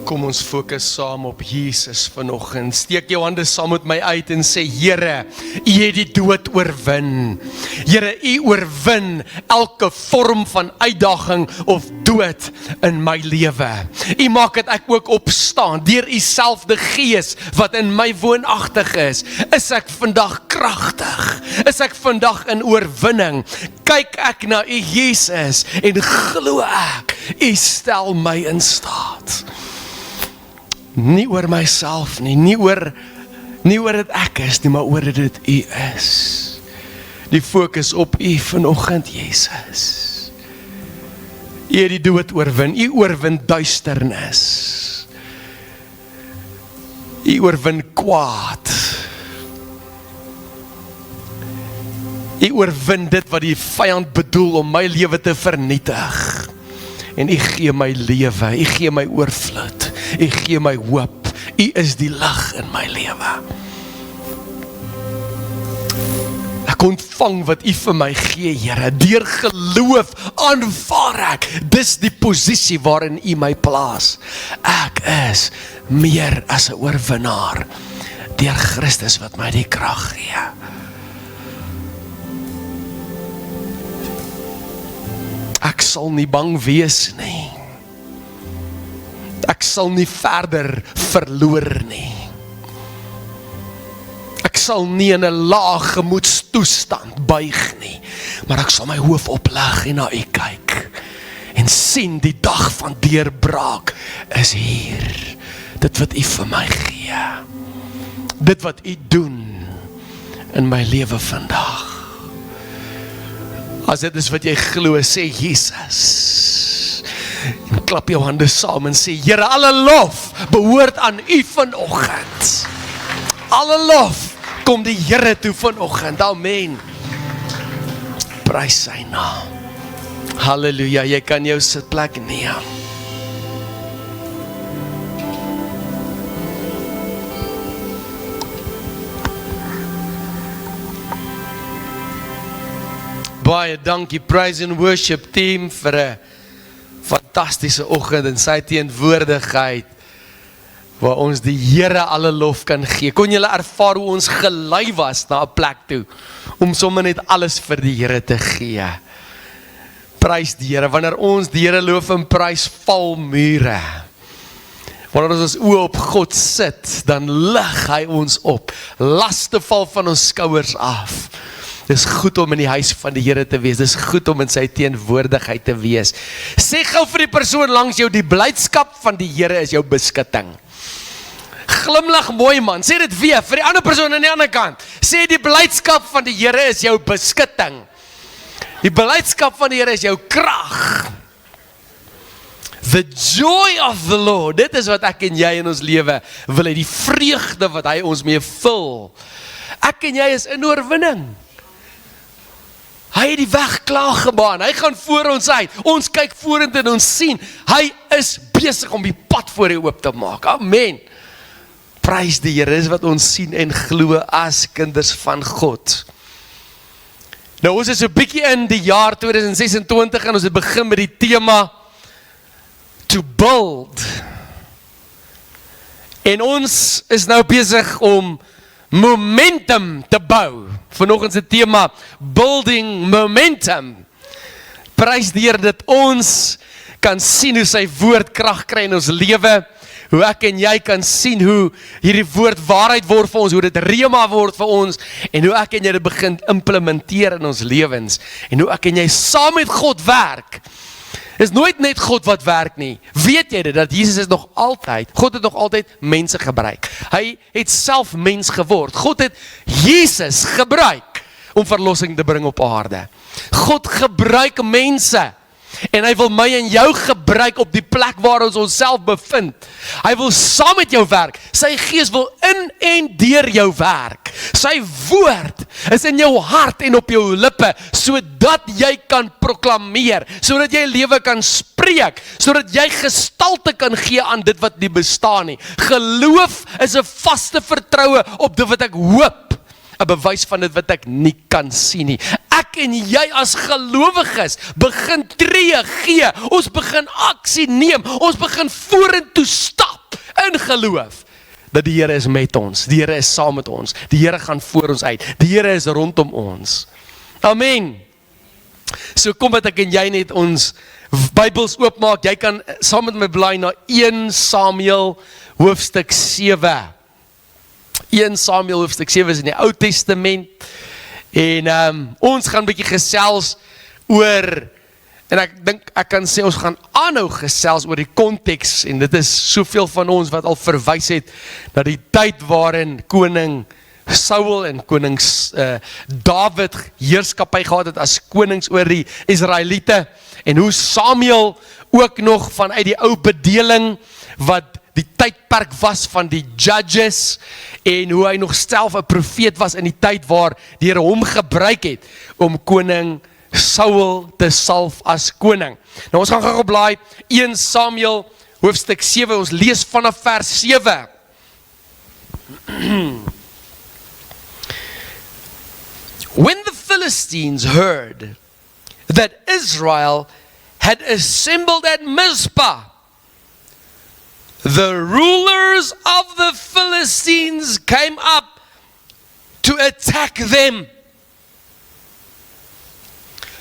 Kom ons fokus saam op Jesus vanoggend. Steek jou hande saam met my uit en sê, Here, U het die dood oorwin. Here, U oorwin elke vorm van uitdaging of dood in my lewe. U maak dat ek ook opstaan deur U selfde Gees wat in my woonagtig is. Is ek vandag kragtig? Is ek vandag in oorwinning? Kyk ek na U Jesus en glo ek, U stel my in staat. Nie oor myself nie, nie oor dit ek is nie, maar oor dit U is. Die fokus op U vanoggend, Jesus. U het die dood oorwin, U oorwin duisternis. U oorwin kwaad. U oorwin dit wat die vyand bedoel om my lewe te vernietig. En U gee my lewe, U gee my oorvloed, U gee my hoop, U is die lig in my lewe. Ek ontvang wat U vir my gee, Here, deur geloof aanvaar ek, dis die posisie waarin U my plaas. Ek is meer as 'n oorwinnaar, deur Christus wat my die krag gee. Ek sal nie bang wees nie. Ek sal nie verder verloor nie. Ek sal nie in 'n lae gemoedstoestand buig nie, maar ek sal my hoof oplig en na U kyk en sien die dag van deurbraak is hier. Dit wat U vir my gee. Dit wat U doen in my lewe vandag. As dit is wat jy glo, sê Jesus. En klap jou hande saam en sê, Here, alle lof behoort aan U vanoggend. Alle lof kom die Here toe vanoggend. Amen. Prys sy naam. Halleluja, jy kan jou sitplek neem. Baie dankie Praise and Worship team vir 'n fantastiese oggend in sy teenwoordigheid waar ons die Here alle lof kan gee. Kon julle ervaar hoe ons gelei was na 'n plek toe om sommer net alles vir die Here te gee. Prys die Here. Wanneer ons die Here loof en prys, val mure. Wanneer ons oë op God sit, dan lig hy ons op. Laste val van ons skouers af. Dis goed om in die huis van die Here te wees. Dis goed om in sy teenwoordigheid te wees. Sê gou vir die persoon langs jou, die blydskap van die Here is jou beskutting. Glimlag mooi man, sê dit weer vir die ander persoon aan die ander kant. Sê die blydskap van die Here is jou beskutting. Die blydskap van die Here is jou krag. The joy of the Lord, dit is wat ek en jy in ons lewe wil hê, die vreugde wat hy ons mee vul. Ek en jy is in oorwinning. Hy het die weg klaar gebaan, hy gaan voor ons uit, ons kyk vorentoe en ons sien, hy is besig om die pad voor hy oop te maak, amen. Prys die Here, is wat ons sien en glo as kinders van God. Nou ons is so bietjie in die jaar 2026 en ons het begin met die tema To Build. En ons is nou besig om momentum te bou. Vanoggend se tema Building Momentum. Prys die Here dat ons kan sien hoe sy woord krag kry in ons lewe. Hoe ek en jy kan sien hoe hierdie woord waarheid word vir ons, hoe dit rema word vir ons en hoe ek en jy dit begin implementeer in ons lewens en hoe ek en jy saam met God werk. Is nooit net God wat werk nie. Weet jy dit, dat Jesus is nog altyd, God het nog altyd mense gebruik. Hy het self mens geword. God het Jesus gebruik om verlossing te bring op aarde. God gebruik mense. En hy wil my en jou gebruik op die plek waar ons onsself bevind. Hy wil saam met jou werk. Sy Gees wil in en deur jou werk. Sy woord is in jou hart en op jou lippe, sodat jy kan proklameer, sodat jy lewe kan spreek, sodat jy gestalte kan gee aan dit wat nie bestaan nie. Geloof is 'n vaste vertroue op dit wat ek hoop, 'n bewys van dit wat ek nie kan sien nie. Ek ek en jy as gelowiges begin tree gee, ons begin aksie neem, ons begin vorentoe stap in geloof, dat die Here is met ons, die Here is saam met ons, die Here gaan voor ons uit, die Here is rondom ons. Amen. So kom wat ek en jy net ons Bybels oopmaak, jy kan saam met my blaai na 1 Samuel hoofstuk 7. 1 Samuel hoofstuk 7 is in die Ou Testament, en ons gaan 'n bietjie gesels oor, en ek dink ek kan sê ons gaan aanhou gesels oor die konteks, en dit is soveel van ons wat al verwys het na die tyd waarin koning Saul en koning Dawid heerskappy gehad het as konings oor die Israeliete, en hoe Samuel ook nog vanuit die ou bedeling wat die tydperk was van die judges, en hoe hy nog self 'n profeet was in die tyd waar die Here hom gebruik het om koning Saul te salf as koning. Nou ons gaan gou blaai 1 Samuel hoofstuk 7, ons lees vanaf vers 7. When the Philistines heard that Israel had assembled at Mizpah, the rulers of the Philistines came up to attack them.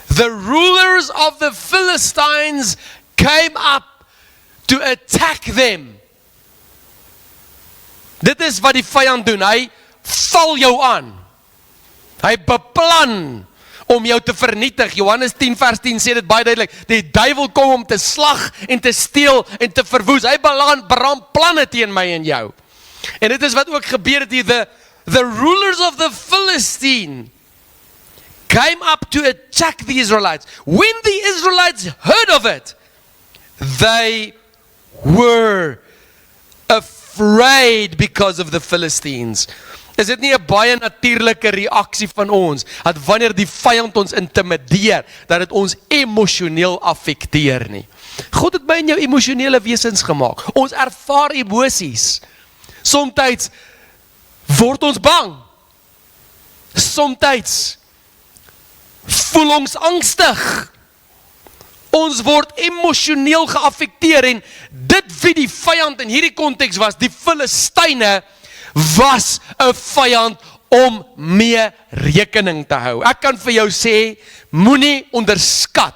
The rulers of the Philistines came up to attack them. Dit is wat die vyand doen, hy val jou aan. Hy beplan om jou te vernietig. Johannes 10 vers 10 sê dit baie duidelik. Die duiwel kom om te slag en te steel en te verwoes. Hy beraam planne teen my en jou. En dit is wat ook gebeur het hier. The rulers of the Philistine came up to attack the Israelites. When the Israelites heard of it, they were afraid because of the Philistines. Is dit nie 'n baie natuurlike reaksie van ons, dat wanneer die vyand ons intimideer, dat dit ons emosioneel affekteer nie? God het my en jou emosionele wesens gemaak. Ons ervaar emosies. Somtyds word ons bang. Somtyds voel ons angstig. Ons word emosioneel geaffekteer, en dit wie die vyand in hierdie konteks was, die Filistyne, was 'n vyand om mee rekening te hou. Ek kan vir jou sê, moenie onderskat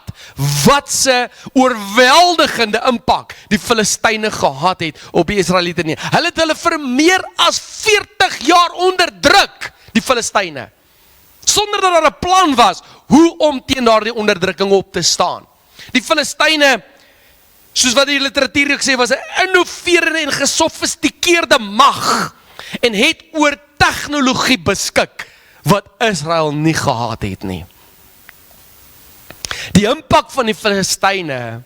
wat se oorweldigende impak die Filistyne gehad het op die Israeliete nie. Hulle het hulle vir meer as 40 jaar onderdruk, die Filistyne, sonder dat daar 'n plan was hoe om teen daardie onderdrukking op te staan. Die Filistyne, soos wat die literatuur ook sê, was 'n innoverende en gesofistikeerde mag, en het oor tegnologie beskik wat Israel nie gehad het nie. Die impak van die Filistyne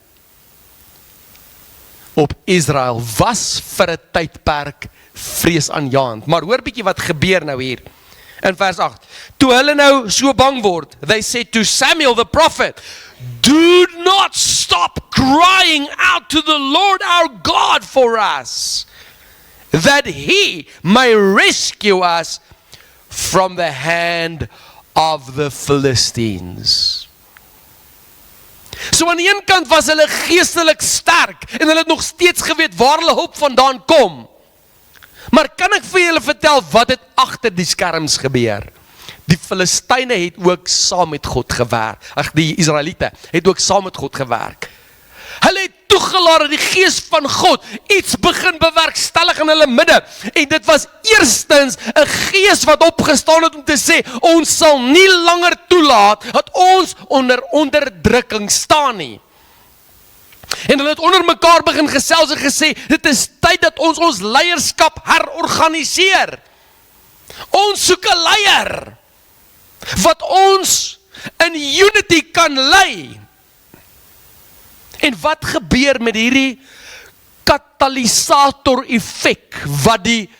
op Israel was vir 'n tydperk vreesaanjaend. Maar hoor bietjie wat gebeur nou hier in vers 8. Toe hulle nou so bang word, they said to Samuel the prophet, "Do not stop crying out to the Lord our God for us, that he may rescue us from the hand of the Philistines." So aan die een kant was hulle geestelik sterk, en hulle het nog steeds geweet waar hulle hulp vandaan kom. Maar kan ek vir julle vertel wat het agter die skerms gebeur? Die Filistyne het ook saam met God gewerk. Die Israeliete het ook saam met God gewerk. Hulle het toegelaat dat die gees van God iets begin bewerkstellig in hulle midde. En dit was eerstens 'n gees wat opgestaan het om te sê, ons sal nie langer toelaat dat ons onder onderdrukking staan nie. En hulle het onder mekaar begin gesels en gesê, dit is tyd dat ons leierskap herorganiseer. Ons soek 'n leier wat ons in unity kan lei. En wat gebeur met hierdie katalysator effek wat die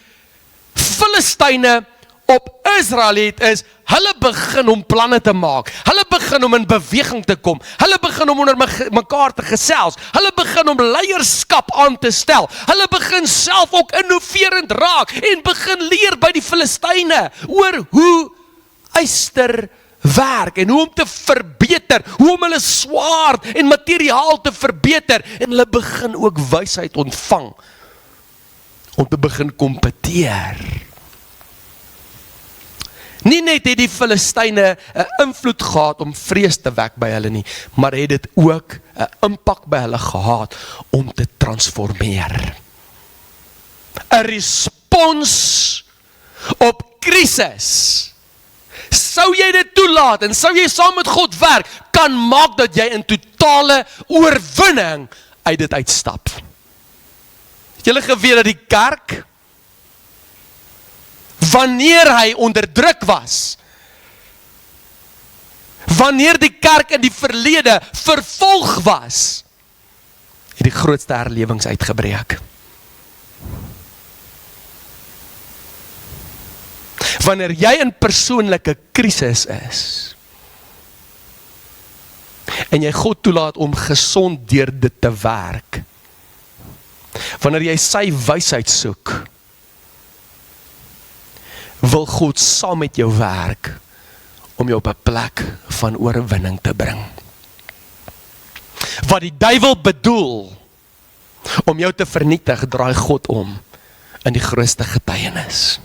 Filistyne op Israel het, is, hulle begin om planne te maak, hulle begin om in beweging te kom, hulle begin om onder mekaar te gesels, hulle begin om leierskap aan te stel, hulle begin self ook innoverend raak, en begin leer by die Filistyne, oor hoe yster werk en hoe om te verbeter, hoe om hulle swaard en materiaal te verbeter, en hulle begin ook wysheid ontvang, om te begin kompeteer. Nie net het die Filistyne 'n invloed gehad om vrees te wek by hulle nie, maar het dit ook 'n impak by hulle gehad om te transformeer. 'n Respons op krisis. Sou jy dit toelaat en sou jy saam met God werk, kan maak dat jy in totale oorwinning uit dit uitstap. Het julle geweet dat die kerk, wanneer hy onderdruk was, wanneer die kerk in die verlede vervolg was, het die grootste herlewings uitgebreek. Wanneer jy in persoonlike krisis is, en jy God toelaat om gesond deur dit te werk, wanneer jy sy wysheid soek, wil God saam met jou werk, om jou op 'n plek van oorwinning te bring. Wat die duiwel bedoel, om jou te vernietig, draai God om, in die grootste getuienis.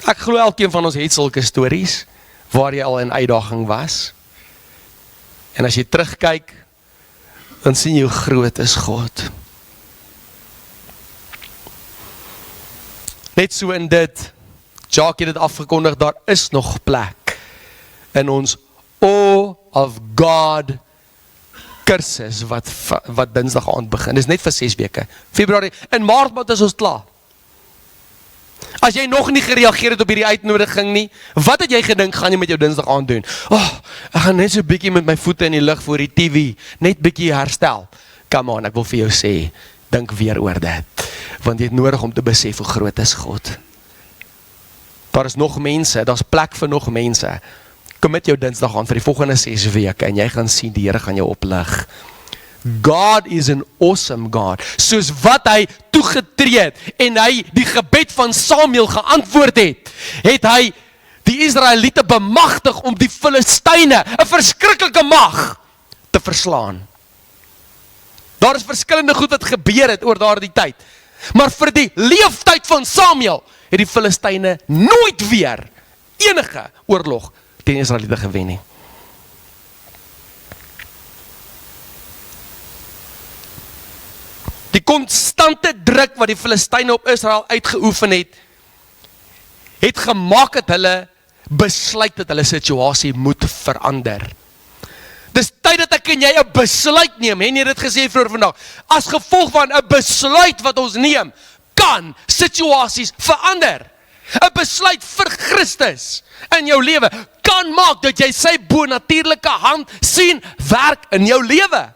Ek glo elkeen van ons het sulke stories, waar jy al in uitdaging was, en as jy terugkyk, dan sien jy hoe groot is God. Net so in dit, Jacques het dit afgekondig, daar is nog plek, in ons Awe of God kursus, wat Dinsdag aand begin, dis net vir 6 weke, Februarie, in Maart maand is ons klaar. As jy nog nie gereageer het op hierdie uitnodiging nie, wat het jy gedink gaan jy met jou Dinsdag aand doen? Ek gaan net so bietjie met my voete in die lug voor die TV, net bietjie herstel. Come on, ek wil vir jou sê, dink weer oor dit, want jy het nodig om te besef hoe groot is God. Daar is nog mense, daar is plek vir nog mense. Kom met jou Dinsdag aan vir die volgende 6 weke, en jy gaan sien, die Here gaan jou oplig. God is an awesome God. Soos wat hy toegetree het, en hy die gebed van Samuel geantwoord het, het hy die Israeliete bemagtig om die Filistyne, 'n verskriklike mag, te verslaan. Daar is verskillende goed wat gebeur het oor daardie tyd. Maar vir die leeftyd van Samuel, het die Filistyne nooit weer enige oorlog teen Israeliete gewen nie. Die konstante druk wat die Filistyne op Israel uitgeoefen het gemaak dat hulle besluit dat hulle situasie moet verander. Dis tyd dat ek en jy 'n besluit neem, en jy het dit gesê vroeër vandag, as gevolg van 'n besluit wat ons neem, kan situasies verander. 'n Besluit vir Christus in jou lewe kan maak dat jy sy bonatuurlike hand sien werk in jou lewe.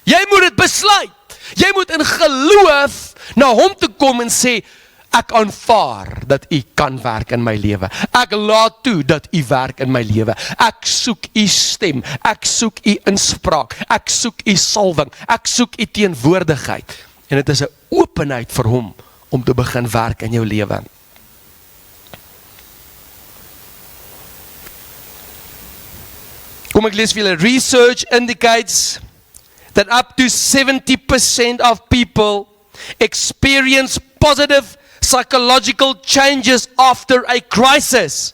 Jy moet dit besluit. Jy moet in geloof na hom toe kom en sê, ek aanvaar dat u kan werk in my lewe. Ek laat toe dat u werk in my lewe. Ek soek u stem. Ek soek u inspraak. Ek soek u salwing. Ek soek u teenwoordigheid. En dit is 'n openheid vir hom om te begin werk in jou lewe. Kom ek lees vir julle. Research indicates that up to 70% of people experience positive psychological changes after a crisis.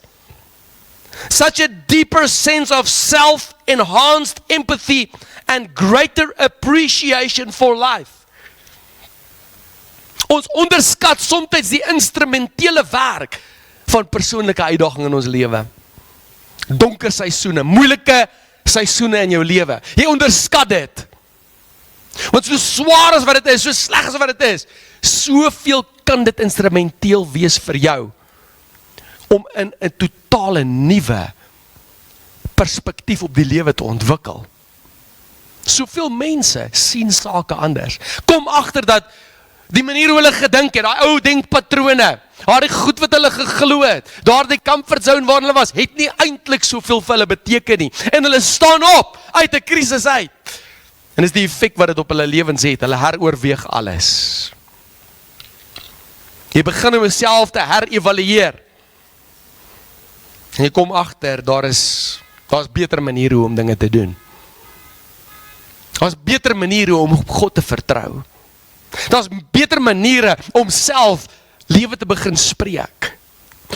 Such a deeper sense of self-enhanced empathy and greater appreciation for life. Ons onderskat soms die instrumentele werk van persoonlike uitdaging in ons lewe. Donker seisoene, moeilike seisoene in jou lewe. Jy onderskat dit. Want so swaar as wat dit is, so sleg as wat dit is, soveel kan dit instrumenteel wees vir jou, om in 'n totale nuwe perspektief op die lewe te ontwikkel. Soveel mense sien sake anders. Kom agter dat die manier hoe hulle gedink het, daai ou denkpatrone, daardie goed wat hulle geglo het, daardie comfort zone waar hulle was, het nie eintlik soveel vir hulle beteken nie. En hulle staan op uit 'n krisis uit. En dis die effek wat dit op hulle lewens het. Hulle heroorweeg alles. Jy begin om jouself te herevalueer. En jy kom agter, daar's beter maniere om dinge te doen. Daar's beter maniere om op God te vertrou. Daar's beter maniere om self lewe te begin spreek.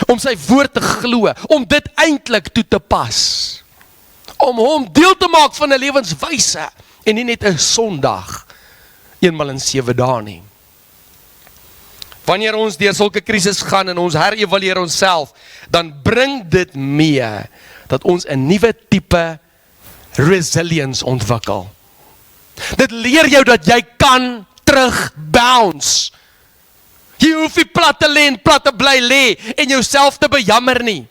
Om sy woord te glo, om dit eintlik toe te pas. Om hom deel te maak van 'n lewenswyse en nie net 'n Sondag, eenmal in 7 dae nie. Wanneer ons deur sulke krisis gaan en ons herevalueer onsself, dan bring dit mee dat ons 'n nuwe tipe resilience ontwikkel. Dit leer jou dat jy kan terug bounce. Jy hoef nie plat te lê en plat te bly lê en jouself te bejammer nie.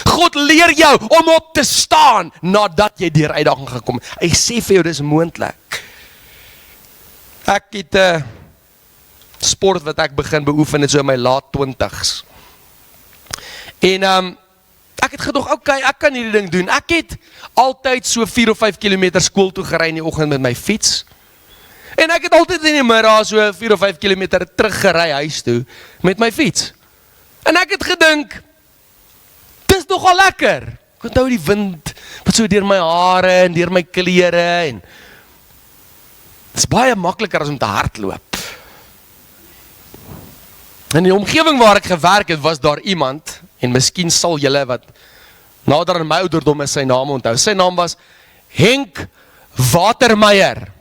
God leer jou om op te staan nadat jy deur uitdaging gekom. Hy sê vir jou dis moontlik. Ek het 'n sport wat ek begin beoefen het so in my laat 20's. En ek het gedog, okay, ek kan hierdie ding doen. Ek het altyd so 4 of 5 kilometer skool toe gery in die oggend met my fiets. En ek het altyd in die middag so 4 of 5 kilometer teruggery huis toe met my fiets. En ek het gedink, dis nogal lekker. Ek onthou die wind wat so deur my hare en deur my klere en dis baie makliker as om te hardloop. In die omgewing waar ek gewerk het, was daar iemand, en miskien sal julle wat nader aan my ouderdom is sy naam onthou. Sy naam was Henk Watermeyer.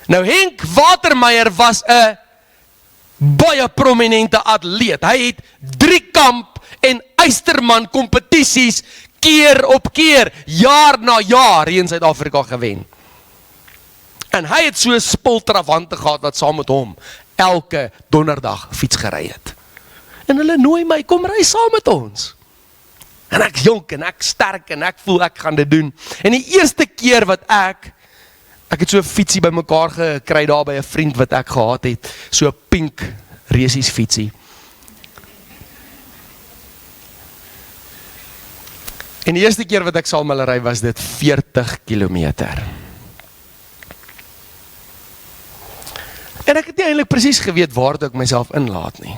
Nou Henk Watermeyer was 'n baie prominente atleet. Hy het 3 kamp en Eysterman kompetisies keer op keer, jaar na jaar hier in Suid-Afrika gewen. En hy het so 'n spul travante gehad wat saam met hom elke donderdag fiets gery het. En hulle nooi my, kom ry saam met ons. En ek jonk en ek sterk en ek voel ek gaan dit doen. En die eerste keer wat ek het so 'n fietsie by mekaar gekry daar by 'n vriend wat ek gehad het, so 'n pink resies fietsie. En die eerste keer wat ek saam met hulle ry was dit 40 kilometer. En ek het nie eintlik presies geweet waar ek myself inlaat nie.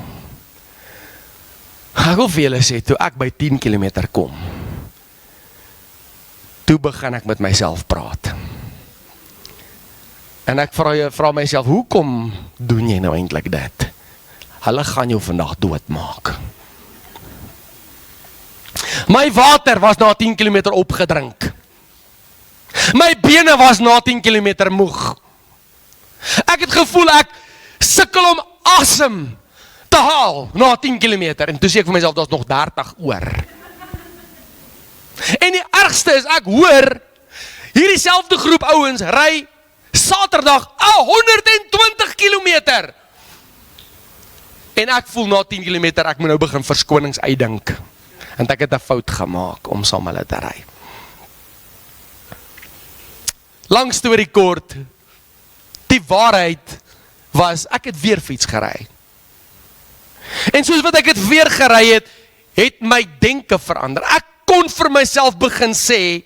Ek wil vir julle sê, toe ek by 10 kilometer kom, toe begin ek met myself praat. En ek vra myself, hoekom doen jy nou eintlik dit? Hulle gaan jou vandag doodmaak. My water was na 10 kilometer opgedrink. My bene was na 10 kilometer moeg. Ek het gevoel ek sukkel om asem te haal na 10 kilometer. En toe sê ek vir myself, daar's nog 30 oor. En die ergste is, ek hoor, hierdie selfde groep ouens ry Saterdag 120 kilometer. En ek voel na 10 kilometer, ek moet nou begin verskonings uitdink. En ek het 'n fout gemaak om saam hulle te ry. Lang storie kort, die waarheid was, ek het weer fiets gery. En soos wat ek het weer gery het, het my denke verander. Ek kon vir myself begin sê,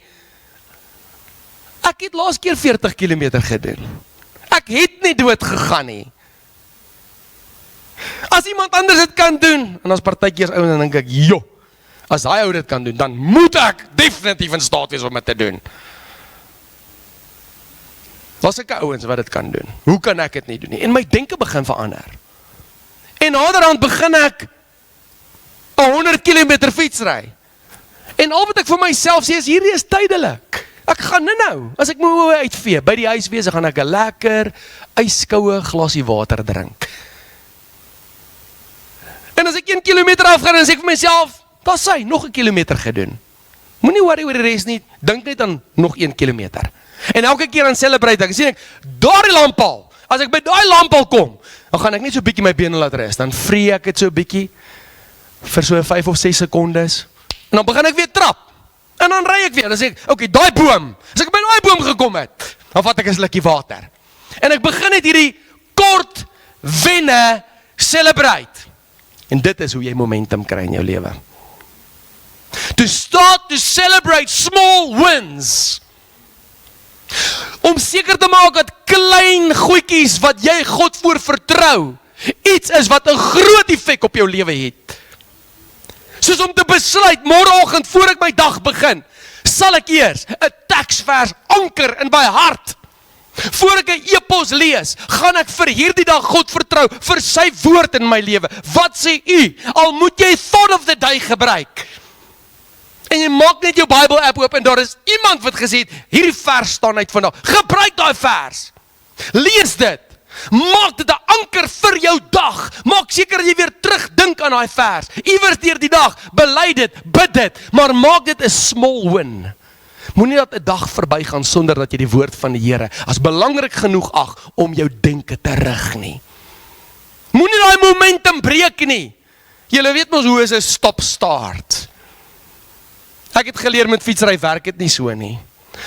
ek het laas keer 40 kilometer gedoen. Ek het nie dood gegaan nie. As iemand anders dit kan doen, en as partykeers ouens, dan dink ek, joh, as hy ou dit kan doen, dan moet ek definitief in staat wees om dit te doen. Was ek ouens wat dit kan doen? Hoe kan ek dit nie doen nie? En my denke begin verander. En naderhand begin ek 100 kilometer fietsry. En al wat ek vir myself sê is, hierdie is tydelik. Ek gaan nou, as ek my oë uitvee, by die huis wees, gaan ek 'n lekker, yskoue glasie water drink. En as ek 1 kilometer afgaan, dan sê ek vir myself, daar sy, nog 'n kilometer gedoen. Moenie worry oor die res nie, dink net aan nog 1 kilometer. En elke keer aan celebrate, dan sien ek, daar die lamppaal, as ek by daai lamppaal kom, dan gaan ek net so bietjie my bene laat rus, dan vree ek dit so bietjie, vir so 5 of 6 sekondes, en dan begin ek weer trap, en dan ry ek weer, dan sê ek, okay, daai boom, as ek by daai boom gekom het, dan vat ek 'n slukkie water, en ek begin net hierdie kort wenne celebrate, en dit is hoe jy momentum kry in jou lewe. To start to celebrate small wins, om seker te maak dat klein goedjies wat jy God voor vertrou, iets is wat 'n groot effek op jou lewe het. Soos om te besluit, môreoggend voor ek my dag begin, sal ek eers 'n teksvers anker in my hart. Voor ek 'n e-pos lees, gaan ek vir hierdie dag God vertrou, vir sy woord in my lewe. Wat sê u? Al moet jy thought of the day gebruik. En jy maak net jou Bible app oop en daar is iemand wat gesê het, hierdie vers staan uit vandag. Gebruik daai vers. Lees dit. Maak dit 'n anker vir jou dag. Maak seker dat jy weer terugdink aan daai vers. Iewers deur die dag, bely dit, bid dit, maar maak dit 'n small win. Moenie dat 'n dag verbygaan sonder dat jy die woord van die Here as belangrik genoeg ag om jou denke te rig nie. Moenie daai momentum breek nie. Julle weet mos hoe is 'n stop-start. Ek het geleer met fietsry werk dit nie so nie.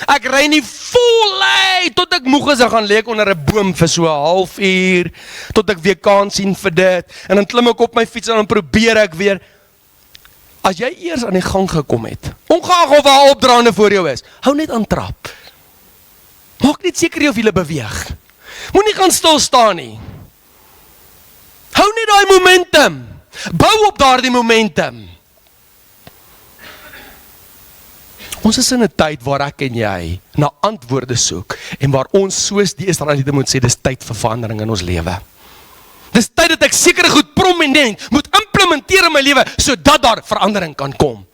Ek ry nie vol lei tot ek moeg is en gaan lê ek onder 'n boom vir so 'n halfuur tot ek weer kans sien vir dit en dan klim ek op my fiets en dan probeer ek weer. As jy eers aan die gang gekom het, ongeag of daar opdraande voor jou is, hou net aan trap. Maak net seker of jy beweeg. Moenie gaan stil staan nie. Hou net daai momentum. Bou op daardie momentum. Ons is in 'n tyd waar ek en jy na antwoorde soek en waar ons soos die Israeliete moet sê, dis tyd vir verandering in ons lewe. Dis tyd dat ek sekere goed prominent moet implementeer in my lewe, sodat daar verandering kan kom.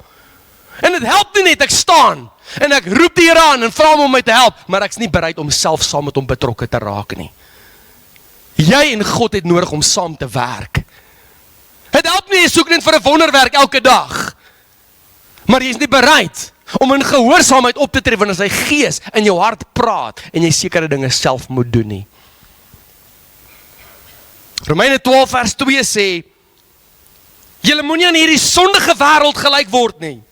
En dit help nie net ek staan en ek roep die Here aan en vra hom om my te help, maar ek's nie bereid om self saam met hom betrokke te raak nie. Jy en God het nodig om saam te werk. Het help nie, jy soek net vir 'n wonderwerk elke dag, maar jy is nie bereid om in gehoorsaamheid op te tree wanneer sy gees in jou hart praat en jy sekere dinge self moet doen nie. Romeine 12 vers 2 sê, julle moenie aan hierdie sondige wêreld gelyk word nie,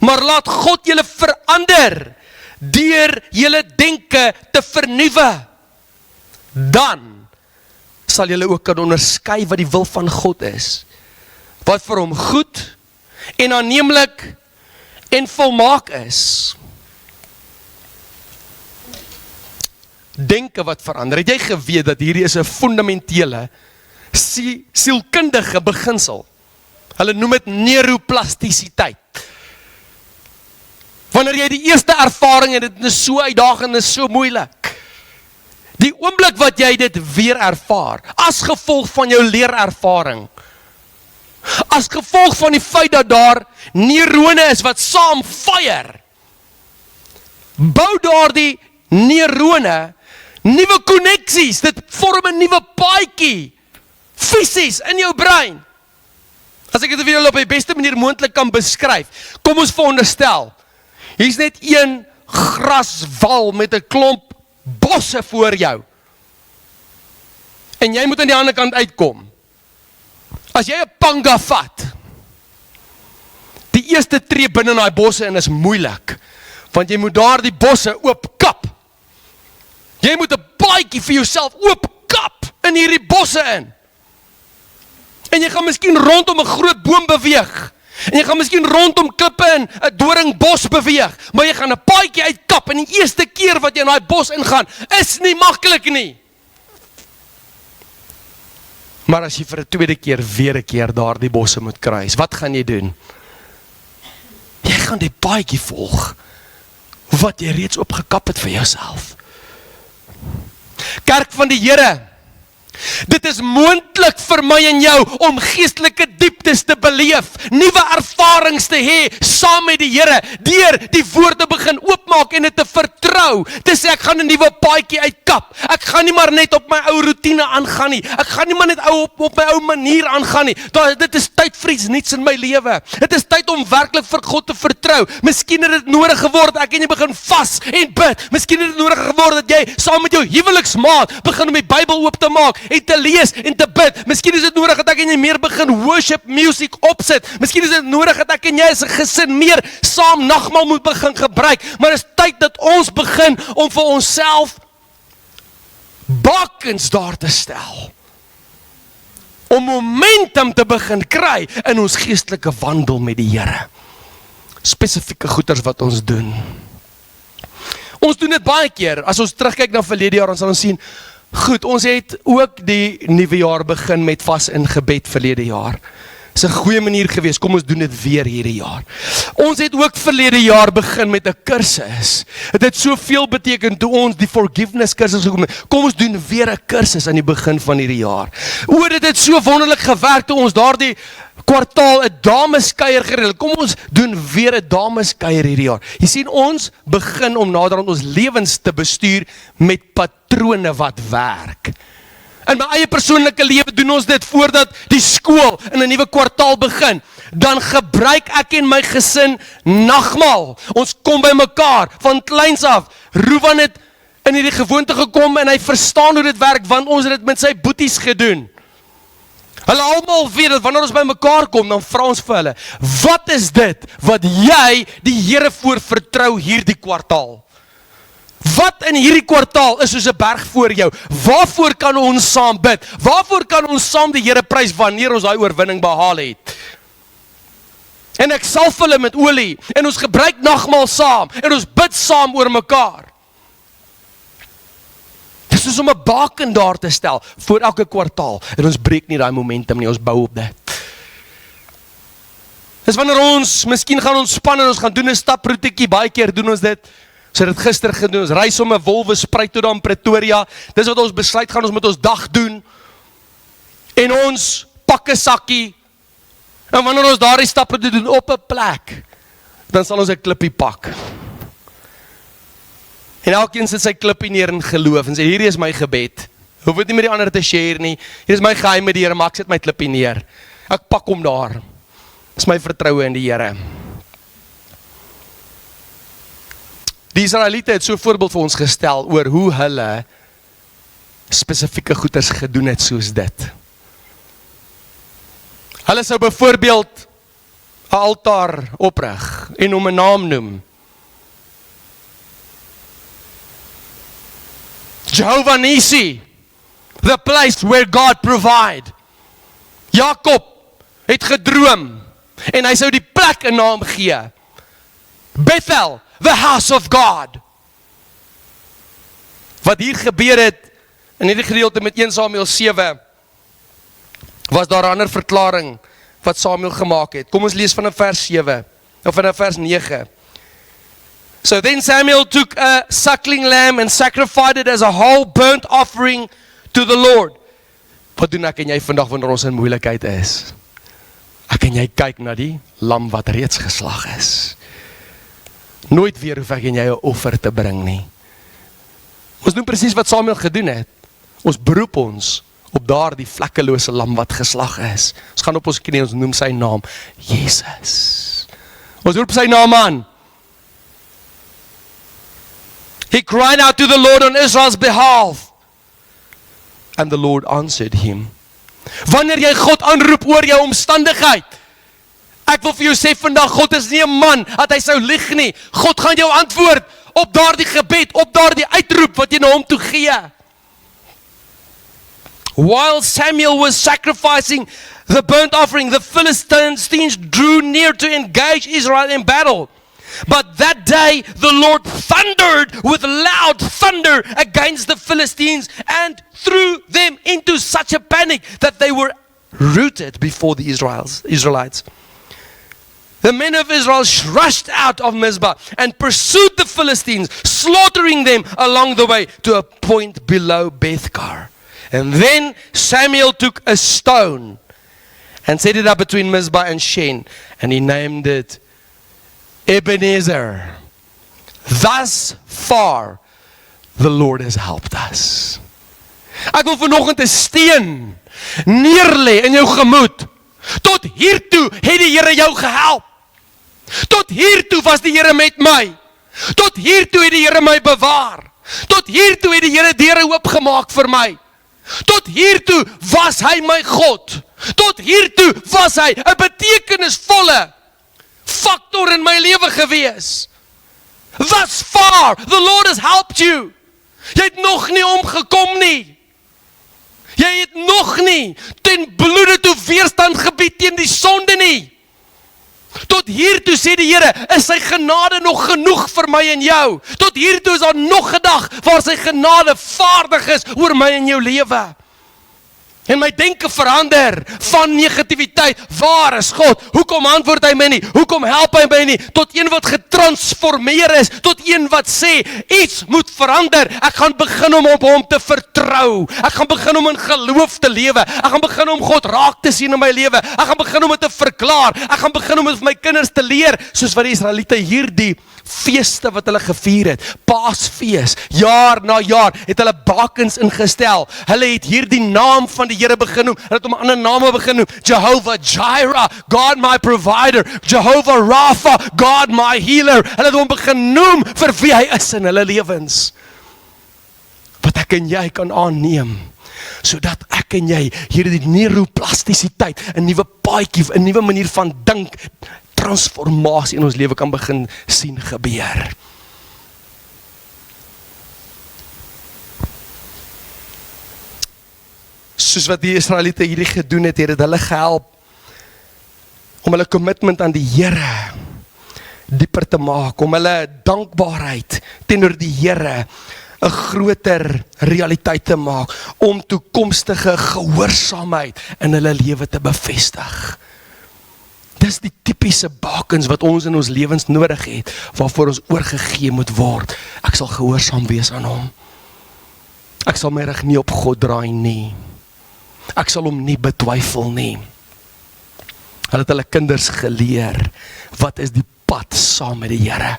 maar laat God julle verander deur julle denke te vernuwe. Dan sal julle ook kan onderskei wat die wil van God is, wat vir hom goed en aanneemlik en volmaak is. Denke wat verander. Het jy geweet dat hierdie is 'n fundamentele sielkundige beginsel? Hulle noem dit neuroplastisiteit. Wanneer jy die eerste ervaring het, dit is so uitdagend, dit is so moeilik. Die oomblik wat jy dit weer ervaar, as gevolg van jou leerervaring, as gevolg van die feit dat daar neurone is wat saam fire, bou daardie neurone nuwe koneksies, dit vorm 'n nuwe paadjie, fisies in jou brein. As ek dit vir julle op die beste manier moontlik kan beskryf, kom ons veronderstel, hier's net een graswal met 'n klomp bosse voor jou, en jy moet aan die ander kant uitkom. As jy 'n panga vat, die eerste tree binne daai bosse in is moeilik, want jy moet daar die bosse oopkap. Jy moet 'n paadjie vir jouself oopkap in hierdie bosse in. En jy gaan miskien rondom 'n groot boom beweeg. En jy gaan miskien rondom klippe en 'n doringbos beweeg, maar jy gaan 'n paadjie uitkap en die eerste keer wat jy in daai bos ingaan, is nie maklik nie. Maar as jy vir 'n tweede keer weer 'n keer daardie bosse moet kruis, wat gaan jy doen? Jy gaan die paadjie volg wat jy reeds opgekap het vir jouself. Kerk van die Here, dit is moontlik vir my en jou om geestelike dieptes te beleef, nuwe ervarings te hê saam met die Here, deur die woord te begin oopmaak en dit te vertrou, te sê ek gaan 'n nuwe paadjie uitkap, ek gaan nie maar net op my ou roetine aangaan nie, ek gaan nie maar net op my ou manier aangaan nie, dit is tyd vir iets nuuts in my lewe, dit is tyd om werklik vir God te vertrou. Miskien het dit nodig geword, ek en jy begin vas en bid, miskien het dit nodig geword dat jy saam met jou huweliksmaat begin om die Bybel oop te maak, en te lees en te bid. Miskien is dit nodig dat ek en jy meer begin worship music opsit. Miskien is dit nodig dat ek en jy as 'n gesin meer saam nagmaal moet begin gebruik. Maar dit is tyd dat ons begin om vir onsself bakens daar te stel. Om momentum te begin kry in ons geestelike wandel met die Here. Spesifieke goeders wat ons doen. Ons doen dit baie keer. As ons terugkyk na verlede jaar, ons sal ons sien, goed, ons het ook die nuwe jaar begin met vas in gebed verlede jaar. Is 'n goeie manier gewees, kom ons doen dit weer hierdie jaar. Ons het ook verlede jaar begin met 'n kursus. Dit het soveel beteken toe ons die forgiveness kursus gekom het. Kom ons doen weer 'n kursus aan die begin van hierdie jaar. Dit het so wonderlik gewerk toe ons daardie kwartaal 'n dameskuier gereël. Kom ons doen weer 'n dameskuier hierdie jaar. Jy sien, ons begin om naderhand ons lewens te bestuur met patrone wat werk. In my eie persoonlike lewe doen ons dit voordat die skool in 'n nuwe kwartaal begin. Dan gebruik ek en my gesin nagmaal. Ons kom by mekaar van kleins af. Roewan het in hierdie gewoonte gekom en hy verstaan hoe dit werk, want ons het dit met sy boeties gedoen. Hulle almal weet dat wanneer ons by mekaar kom, dan vra ons vir hulle, wat is dit wat jy die Here voor vertrou hierdie kwartaal? Wat in hierdie kwartaal is soos 'n berg voor jou? Waarvoor kan ons saam bid? Waarvoor kan ons saam die Here prys wanneer ons daai oorwinning behaal het? En ek salf hulle met olie, en ons gebruik nagmaal saam, en ons bid saam oor mekaar. Dit is soos om 'n baken daar te stel, voor elke kwartaal, en ons breek nie daai momentum nie, ons bou op dit. Dis wanneer ons, miskien gaan ontspan en ons gaan doen 'n staproetjie, baie keer doen ons dit. Ons het dit gister gedoen, ons reis om 'n Wolwespruit tot aan Pretoria. Dis wat ons besluit gaan ons met ons dag doen. En ons pak 'n sakkie. En wanneer ons daardie stappe doen op 'n plek, dan sal ons 'n klippie pak. En elkeen sit sy klippie neer in geloof en sê, hierdie is my gebed. Hoef dit nie met die ander te share nie. Hier is my geheim met die Here, maar ek sit my klippie neer. Ek pak hom daar. Dis my vertroue in die Here. Die Israeliete het so 'n voorbeeld vir ons gestel oor hoe hulle spesifieke goeders gedoen het soos dit. Hulle sou byvoorbeeld 'n altaar oprig en hom 'n naam noem. Jehovah Nissi, the place where God provide. Jakob het gedroom en hy sou die plek 'n naam gee. Bethel, the house of God. Wat hier gebeur het in hierdie gedeelte met 1 Samuel 7 was daar 'n ander verklaring wat Samuel gemaak het. Kom ons lees vanaf vers 7 of vanaf vers 9. So then Samuel took a suckling lamb and sacrificed it as a whole burnt offering to the Lord. Wat doen ek en jy vandag wanneer ons in moeilikheid is? Ek en jy kyk na die lam wat reeds geslag is. Nooit weer hoef ek en jy 'n offer te bring nie. Ons doen presies wat Samuel gedoen het. Ons beroep ons op daardie vlekkelose lam wat geslag is. Ons gaan op ons knie, ons noem sy naam, Jesus. Ons roep sy naam aan. He cried out to the Lord on Israel's behalf. And the Lord answered him. Wanneer jy God aanroep oor jou omstandigheid, ek wil vir jou sê vandag, God is nie 'n man dat hy sou lieg nie. God gaan jou antwoord op daardie gebed, op daardie uitroep wat jy na hom toe gee. While Samuel was sacrificing the burnt offering, the Philistines drew near to engage Israel in battle. But that day the Lord thundered with loud thunder against the Philistines and threw them into such a panic that they were routed before the Israelites. The men of Israel rushed out of Mizpah and pursued the Philistines, slaughtering them along the way to a point below Bethkar. And then Samuel took a stone and set it up between Mizpah and Shen, and he named it Ebenezer. Thus far, the Lord has helped us. Ek wil vanoggend 'n steen neerlê in jou gemoed. Tot hiertoe het die Here jou gehelp. Tot hiertoe was die Here met my. Tot hiertoe het die Here my bewaar. Tot hiertoe het die Here deure oopgemaak vir my. Tot hiertoe was hy my God. Tot hiertoe was hy 'n betekenisvolle faktor in my lewe gewees. Thus far, the Lord has helped you. Jy het nog nie omgekom nie. Jy het nog nie ten bloede toe weerstand gebied teen die sonde nie. Tot hiertoe sê die Here, is sy genade nog genoeg vir my en jou. Tot hiertoe is daar nog 'n dag waar sy genade vaardig is oor my en jou lewe. En my denke verander van negativiteit. Waar is God? Hoekom antwoord hy my nie? Hoekom help hy my nie? Tot een wat getransformeer is, tot een wat sê, iets moet verander. Ek gaan begin om op hom te vertrou. Ek gaan begin om in geloof te lewe. Ek gaan begin om God raak te sien in my lewe. Ek gaan begin om dit te verklaar. Ek gaan begin om dit vir my kinders te leer, soos wat die Israeliete hierdie feeste wat hulle gevier het, Paasfees, jaar na jaar, het hulle bakens ingestel. Hulle het hierdie naam van die Here begin noem, hulle het hom ander name begin noem, Jehovah Jireh, God my provider, Jehovah Rapha, God my healer. Hulle het hom begin noem vir wie hy is in hulle lewens. Wat ek en jy kan aanneem, sodat ek en jy hierdie neuroplastisiteit, 'n nuwe paadjie, 'n nuwe manier van dink, transformasie in ons lewe kan begin sien gebeur. Soos wat die Israeliete hierdie gedoen het, het hulle gehelp om hulle commitment aan die Here dieper te maak, om hulle dankbaarheid teenoor die Here 'n groter realiteit te maak, om toekomstige gehoorsaamheid in hulle lewe te bevestig. Dis die typiese bakens wat ons in ons lewens nodig het, waarvoor ons oorgegee moet word. Ek sal gehoorsaam wees aan hom. Ek sal my rug nie op God draai nie. Ek sal hom nie betwyfel nie. Hulle het hulle kinders geleer, wat is die pad saam met die Here?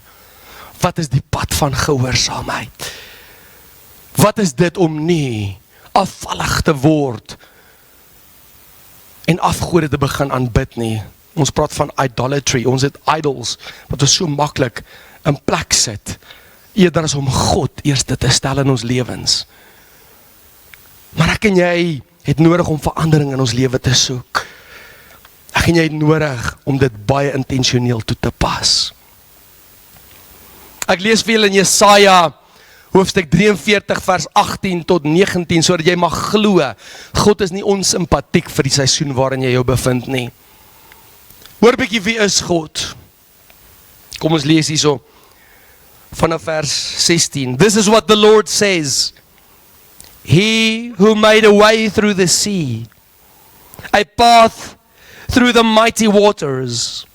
Wat is die pad van gehoorsaamheid? Wat is dit om nie afvallig te word en afgode te begin aanbid nie? Ons praat van idolatry, ons het idols, wat ons so maklik in plek sit, eerder as om God eerste te stel in ons lewens. Maar ek en jy het nodig om verandering in ons lewe te soek. Ek en jy het nodig om dit baie intentioneel toe te pas. Ek lees vir julle in Jesaja, hoofstuk 43 vers 18 tot 19, sodat jy mag glo, God is nie onsympatiek vir die seisoen waarin jy jou bevind nie. Hoor bietjie, wie is God? Kom ons lees hierso vanaf vers 16. This is what the Lord says. He who made a way through the sea, a path through the mighty waters,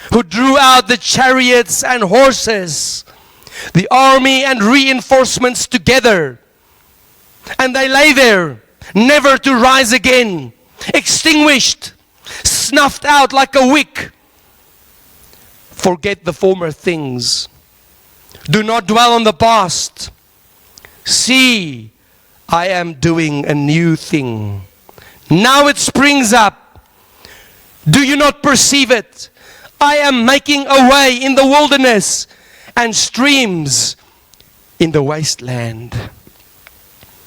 who drew out the chariots and horses, the army and reinforcements together, and they lay there, never to rise again, extinguished, snuffed out like a wick. Forget the former things. Do not dwell on the past. See, I am doing a new thing. Now it springs up. Do you not perceive it? I am making a way in the wilderness and streams in the wasteland.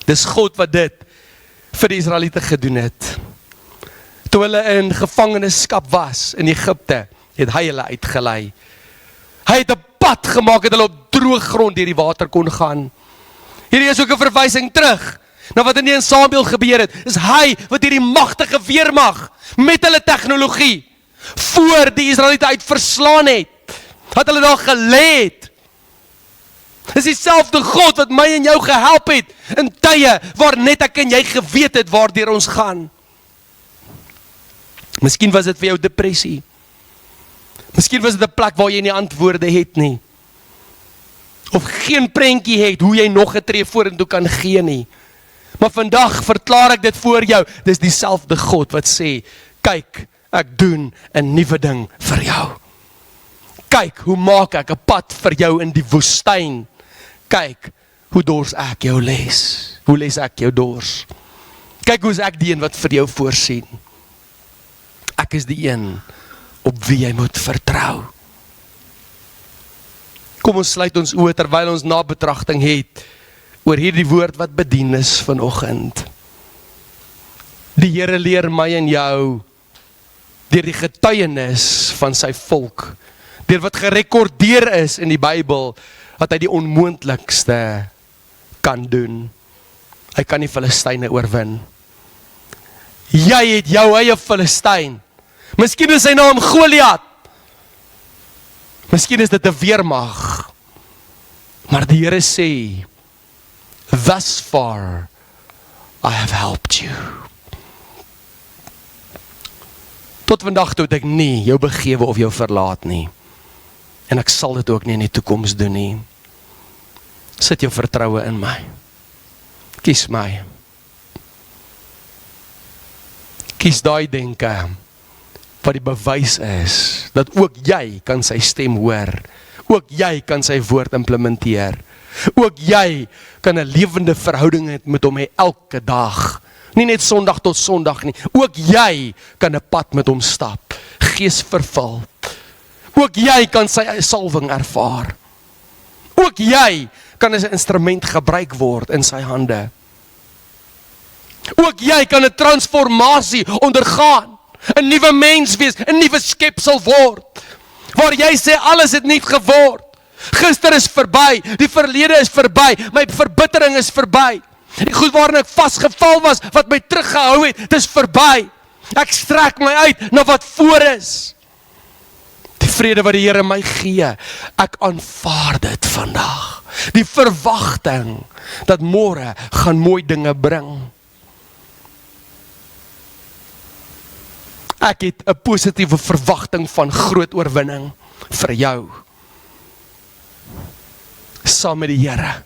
Dis God wat dit vir die Israeliete gedoen het. Toe hulle in gevangenskap was in Egipte, het hy hulle uitgelei. Hy het 'n pad gemaak, het hulle op droë grond deur die water kon gaan. Hierdie is ook 'n verwysing terug na wat in Samuel gebeur het. Is hy wat hierdie magtige weermag met hulle tegnologie voor die Israeliete uit verslaan het. Wat hulle daar gelê het. Dis dieselfde God wat my en jou gehelp het in tye waar net ek en jy geweet het waardeur ons gaan. Miskien was dit vir jou depressie. Miskien was dit 'n plek waar jy nie antwoorde het nie. Of geen prentjie het hoe jy nog 'n tree vorentoe kan gee nie. Maar vandag verklaar ek dit voor jou, dis dieselfde God wat sê, kyk, ek doen 'n nuwe ding vir jou. Kyk, hoe maak ek 'n pad vir jou in die woestyn. Kyk, hoe dors ek jou les. Hoe les ek jou dors. Kyk, hoe is ek die een wat vir jou voorsien. Ek is die een op wie jy moet vertrou. Kom ons sluit ons oë terwyl ons nabetragting het oor hierdie woord wat bedien is vanoggend. Die Here leer my en jou deur die getuienis van sy volk, deur wat gerekordeer is in die Bybel, dat hy die onmoontlikste kan doen. Hy kan die Filistyne oorwin. Jy het jou eie Filistyn. Miskien is sy naam Goliat. Miskien is dit 'n weermag. Maar die Here sê, thus far I have helped you. Tot vandag toe het ek nie jou begewe of jou verlaat nie. En ek sal dit ook nie in die toekoms doen nie. Sit jou vertroue in my. Kies my. Kies daai denke, wat die bewys is, dat ook jy kan sy stem hoor. Ook jy kan sy woord implementeer. Ook jy kan 'n lewende verhouding hê met hom elke dag. Nie net Sondag tot Sondag nie. Ook jy kan 'n pad met hom stap. Gees vervul. Ook jy kan sy salwing ervaar. Ook jy kan as 'n instrument gebruik word in sy hande. Ook jy kan 'n transformasie ondergaan. 'n Nuwe mens wees, 'n nuwe skepsel word. Waar jy sê alles het nie geword. Gister is verby, die verlede is verby, my verbittering is verby. Die goed waarin ek vasgeval was, wat my teruggehou het, dit is verby. Ek strek my uit na wat voor is. Die vrede wat die Here my gee, ek aanvaar dit vandag. Die verwagting dat môre gaan mooi dinge bring. Ek het 'n positiewe verwagting van groot oorwinning vir jou. Saam met die Here.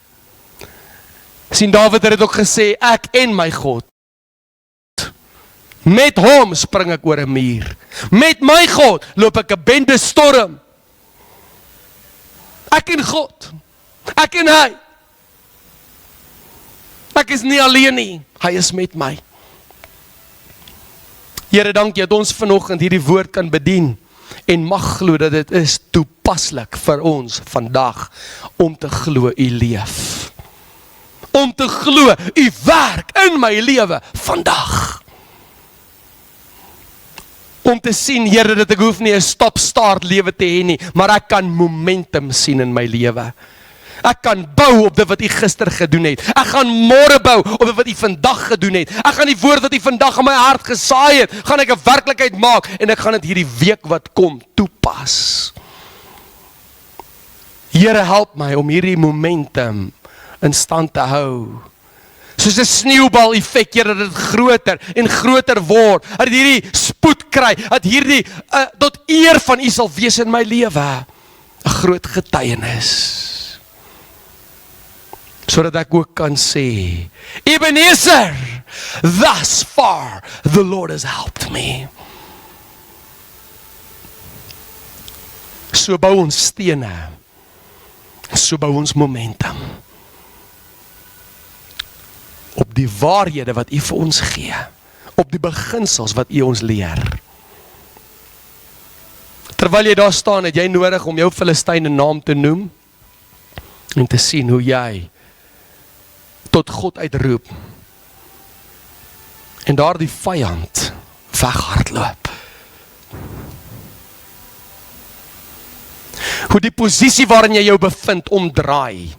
Sien, Dawid het ook gesê, ek en my God. Met hom spring ek oor 'n muur. Met my God loop ek 'n bende storm. Ek en God. Ek en hy. Ek is nie alleen nie. Hy is met my. Here, dankie dat ons vanoggend hierdie woord kan bedien en mag glo dat dit is toepaslik vir ons vandag om te glo u leef. Om te glo u werk in my lewe vandag. Om te sien, Here, dat ek hoef nie 'n stop-start lewe te hê nie, maar ek kan momentum sien in my lewe. Ek kan bou op dit wat u gister gedoen het. Ek gaan môre bou op dit wat u vandag gedoen het. Ek gaan die woord wat u vandag in my hart gesaai het, gaan ek 'n werklikheid maak en ek gaan dit hierdie week wat kom toepas. Here, help my om hierdie momentum in stand te hou. Soos 'n sneeubal effek, Here, dat dit groter en groter word. Dat hierdie spoed kry, dat hierdie tot eer van u sal wees in my lewe. 'n Groot getuienis. Sodat ek ook kan sê, Ebenezer, thus far the Lord has helped me. So bou ons stene, so bou ons momentum. Op die waarhede wat u vir ons gee, op die beginsels wat u ons leer. Terwyl jy daar staan, het jy nodig om jou Filistyn 'n naam te noem, en te sien hoe jy tot God uitroep, en daar die vyand weghardloop. Hoe die posisie waarin jy jou bevind omdraai,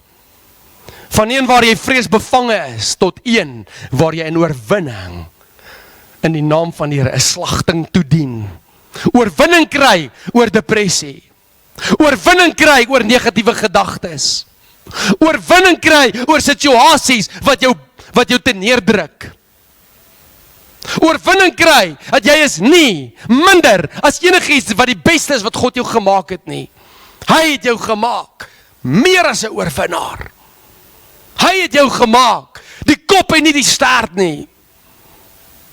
van een waar jy vreesbevange is, tot een waar jy in oorwinning, in die naam van die Here, 'n slagting toedien. Oorwinning kry oor depressie. Oorwinning kry oor negatiewe gedagtes. Oorwinning kry oor situasies wat jou te neerdruk. Oorwinning kry dat jy is nie minder as enigiets wat die beste is wat God jou gemaak het nie. Hy het jou gemaak meer as 'n oorwinnaar. Hy het jou gemaak die kop en nie die stert nie.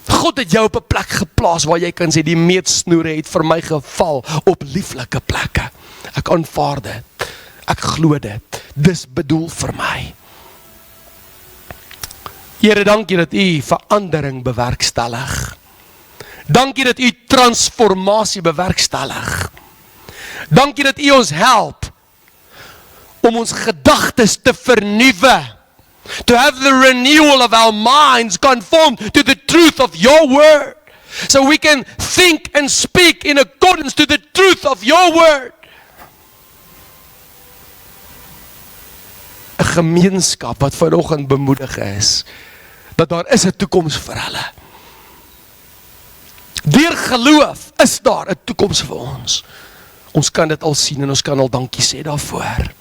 God het jou op 'n plek geplaas waar jy kan sê die meetsnoere het vir my geval op lieflike plekke. Ek aanvaar dit. Ek glo dit. Dis bedoel vir my. Here, dankie dat u verandering bewerkstellig. Dankie dat u transformasie bewerkstellig. Dankie dat u ons help om ons gedagtes te vernuwe. To have the renewal of our minds conformed to the truth of your word. So we can think and speak in accordance to the truth of your word. 'n Gemeenskap wat vanoggend bemoedig is, dat daar is 'n toekoms vir hulle. Deur geloof is daar 'n toekoms vir ons. Ons kan dit al sien en ons kan al dankie sê daarvoor.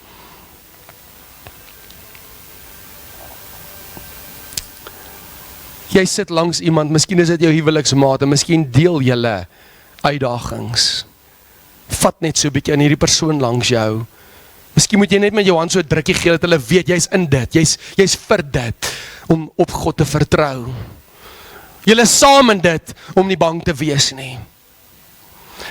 Jy sit langs iemand, miskien is dit jou huweliksmaat, en miskien deel julle uitdagings. Vat net so 'n bietjie aan hierdie persoon langs jou. Miskien moet jy net met jou hand so 'n drukkie gee, dat hulle weet, jy's in dit, jy's vir dit, om op God te vertrou. Julle is saam in dit, om nie bang te wees nie.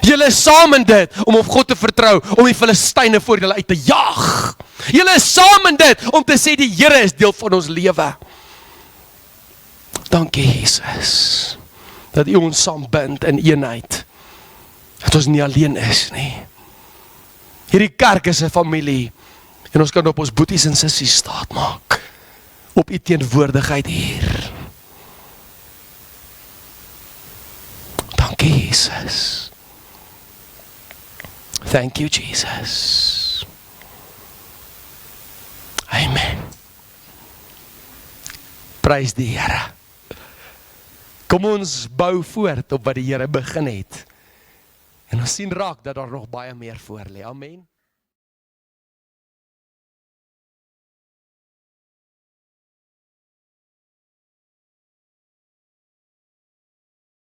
Julle is saam in dit, om op God te vertrou, om die Filistyne voor julle uit te jaag. Julle is saam in dit, om te sê, die Here is deel van ons lewe. Dankie Jesus, dat U ons saam bind in eenheid, dat ons nie alleen is nie. Hierdie kerk is 'n familie, en ons kan op ons boeties en sissies staat maak, op U teenwoordigheid hier. Dankie Jesus. Thank you Jesus. Amen. Prys die Here. Kom ons bou voort op wat die Here begin het. En ons sien raak dat daar nog baie meer voor lê. Amen.